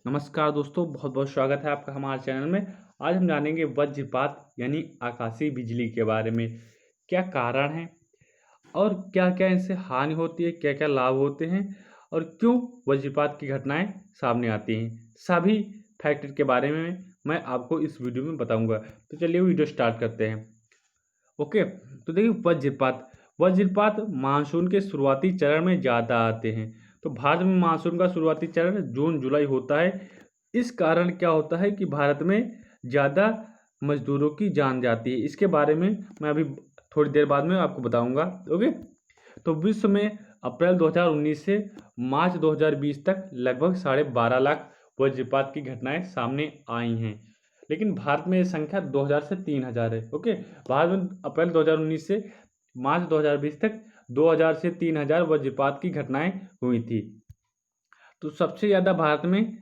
नमस्कार दोस्तों, बहुत बहुत स्वागत है आपका हमारे चैनल में। आज हम जानेंगे वज्रपात यानी आकाशीय बिजली के बारे में। क्या कारण है और क्या क्या इनसे हानि होती है, क्या क्या लाभ होते हैं और क्यों वज्रपात की घटनाएं सामने आती हैं, सभी फैक्टर के बारे में मैं आपको इस वीडियो में बताऊंगा। तो चलिए वीडियो स्टार्ट करते हैं। ओके, तो देखिए वज्रपात वज्रपात मानसून के शुरुआती चरण में ज़्यादा आते हैं। तो भारत में मानसून का शुरुआती चरण जून जुलाई होता है। इस कारण क्या होता है कि भारत में ज़्यादा मजदूरों की जान जाती है। इसके बारे में मैं अभी थोड़ी देर बाद में आपको बताऊंगा। ओके, तो विश्व में अप्रैल 2019 से मार्च 2020 तक लगभग 12.5 लाख वज्रपात की घटनाएं सामने आई हैं। लेकिन भारत में ये संख्या 2000 से 3000 है। ओके, भारत में अप्रैल 2019 से मार्च 2020 तक 2000 से 3000 वज्रपात की घटनाएं हुई थी। तो सबसे ज़्यादा भारत में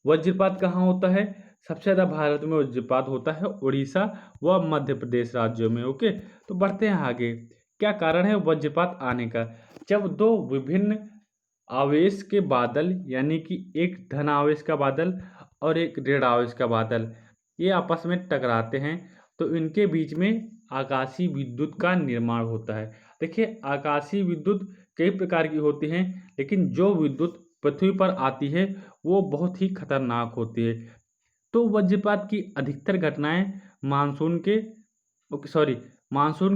वज्रपात कहाँ होता है? सबसे ज़्यादा भारत में वज्रपात होता है उड़ीसा व मध्य प्रदेश राज्यों में। ओके, तो बढ़ते हैं आगे। क्या कारण है वज्रपात आने का? जब दो विभिन्न आवेश के बादल यानी कि एक धन आवेश का बादल और एक ऋण आवेश का बादल ये आपस में टकराते हैं तो इनके बीच में आकाशीय विद्युत का निर्माण होता है। देखिए, आकाशीय विद्युत कई प्रकार की होती हैं, लेकिन जो विद्युत पृथ्वी पर आती है वो बहुत ही खतरनाक होती है। तो वज्रपात की अधिकतर घटनाएं मानसून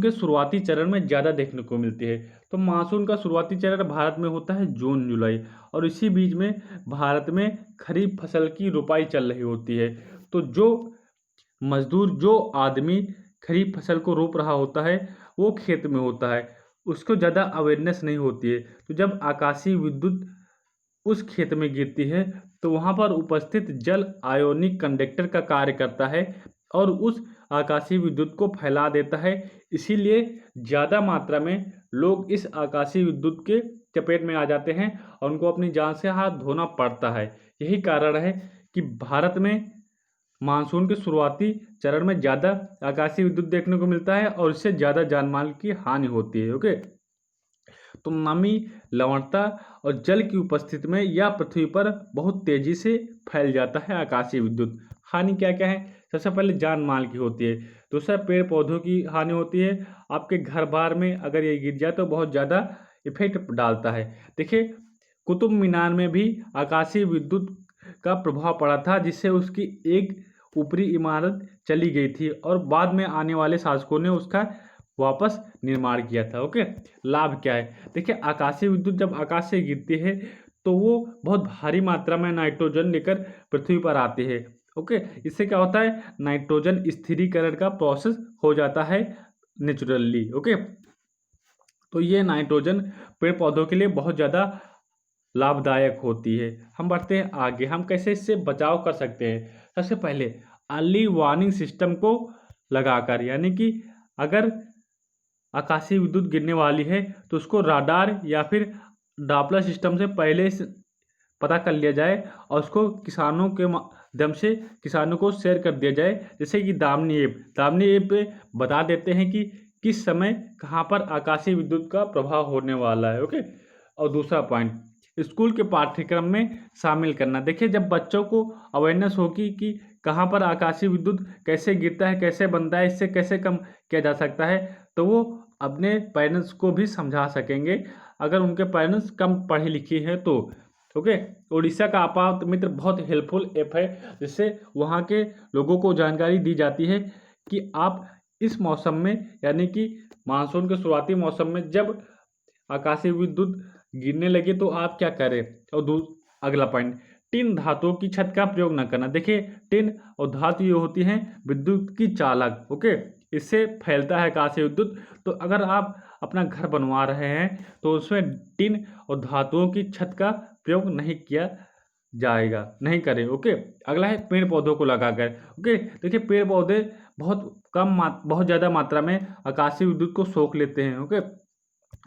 के शुरुआती चरण में ज़्यादा देखने को मिलती है। तो मानसून का शुरुआती चरण भारत में होता है जून जुलाई, और इसी बीच में भारत में खरीफ फसल की रोपाई चल रही होती है। तो जो आदमी खरीफ फसल को रोप रहा होता है वो खेत में होता है, उसको ज़्यादा अवेयरनेस नहीं होती है। तो जब आकाशीय विद्युत उस खेत में गिरती है तो वहाँ पर उपस्थित जल आयोनिक कंडक्टर का कार्य करता है और उस आकाशीय विद्युत को फैला देता है। इसीलिए ज़्यादा मात्रा में लोग इस आकाशीय विद्युत के चपेट में आ जाते हैं और उनको अपनी जान से हाथ धोना पड़ता है। यही कारण है कि भारत में मानसून के शुरुआती चरण में ज़्यादा आकाशीय विद्युत देखने को मिलता है और इससे ज़्यादा जान माल की हानि होती है। ओके, तो नमी, लवणता और जल की उपस्थिति में यह पृथ्वी पर बहुत तेजी से फैल जाता है आकाशीय विद्युत। हानि क्या क्या है? सबसे पहले जान माल की होती है। दूसरा, पेड़ पौधों की हानि होती है। आपके घर बार में अगर ये गिर जाए तो बहुत ज़्यादा इफेक्ट डालता है। देखिए, कुतुब मीनार में भी आकाशीय विद्युत का प्रभाव पड़ा था, जिससे उसकी एक ऊपरी इमारत चली गई थी और बाद में आने वाले शासकों ने उसका वापस निर्माण किया था। ओके, लाभ क्या है? देखिए, आकाशीय विद्युत जब आकाश से गिरती है तो वो बहुत भारी मात्रा में नाइट्रोजन लेकर पृथ्वी पर आती है। ओके, इससे क्या होता है? नाइट्रोजन स्थिरीकरण का प्रोसेस हो जाता है नेचुरली। ओके, तो ये नाइट्रोजन पेड़ पौधों के लिए बहुत ज़्यादा लाभदायक होती है। हम बढ़ते हैं आगे, हम कैसे इससे बचाव कर सकते हैं? सबसे पहले अर्ली वार्निंग सिस्टम को लगाकर, यानी कि अगर आकाशीय विद्युत गिरने वाली है तो उसको राडार या फिर डापलर सिस्टम से पहले से पता कर लिया जाए और उसको किसानों के माध्यम से किसानों को शेयर कर दिया जाए। जैसे कि दामिनी ऐप पे बता देते हैं कि किस समय कहाँ पर आकाशीय विद्युत का प्रभाव होने वाला है। ओके, और दूसरा पॉइंट, स्कूल के पाठ्यक्रम में शामिल करना। देखिए, जब बच्चों को अवेयरनेस होगी कि कहाँ पर आकाशीय विद्युत कैसे गिरता है, कैसे बनता है, इससे कैसे कम किया जा सकता है, तो वो अपने पेरेंट्स को भी समझा सकेंगे अगर उनके पेरेंट्स कम पढ़े लिखे हैं तो। ओके, उड़ीसा का आपात मित्र बहुत हेल्पफुल ऐप है, जिससे वहाँ के लोगों को जानकारी दी जाती है कि आप इस मौसम में, यानी कि मानसून के शुरुआती मौसम में जब आकाशीय विद्युत गिरने लगे तो आप क्या करें। और अगला पॉइंट, टिन धातुओं की छत का प्रयोग न करना। देखिए, टिन और धातु ये होती हैं विद्युत की चालक। ओके, इससे फैलता है आकाशीय विद्युत। तो अगर आप अपना घर बनवा रहे हैं तो उसमें टिन और धातुओं की छत का प्रयोग नहीं किया जाएगा, नहीं करें। ओके, अगला है पेड़ पौधों को लगाकर। ओके, देखिए, पेड़ पौधे बहुत ज़्यादा मात्रा में आकाशीय विद्युत को सोख लेते हैं। ओके,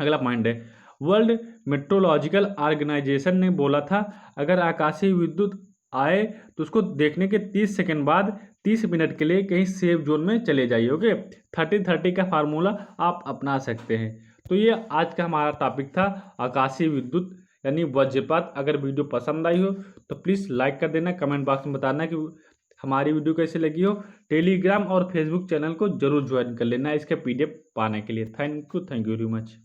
अगला पॉइंट है, वर्ल्ड मेट्रोलॉजिकल ऑर्गेनाइजेशन ने बोला था अगर आकाशीय विद्युत आए तो उसको देखने के 30 सेकंड बाद 30 मिनट के लिए कहीं सेफ जोन में चले जाइए। ओके, 30-30 का फार्मूला आप अपना सकते हैं। तो ये आज का हमारा टॉपिक था आकाशीय विद्युत यानी वज्रपात। अगर वीडियो पसंद आई हो तो प्लीज़ लाइक कर देना, कमेंट बॉक्स में बताना कि हमारी वीडियो कैसी लगी हो। टेलीग्राम और फेसबुक चैनल को जरूर ज्वाइन कर लेना इसके PDF पाने के लिए। Thank you very much.